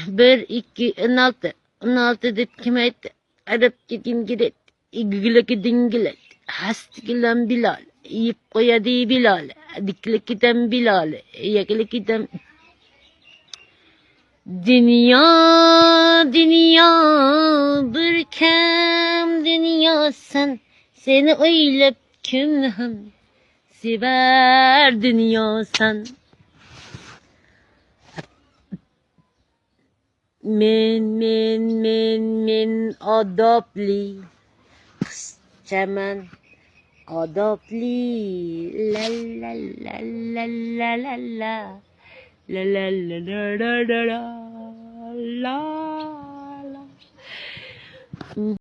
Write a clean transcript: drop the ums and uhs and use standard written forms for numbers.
Bir iki 16 dip kime etti? Arap gidin gidet. İgile gidin gilet. Hasti gilen Bilal. Yip koya di Bilal. Dikle giden Bilal. Yakile giden. Dünya bir kem dünya seni öyle kimhem sever dünya men adapli kısçaman adapli la la la la la la la la la la la la la la la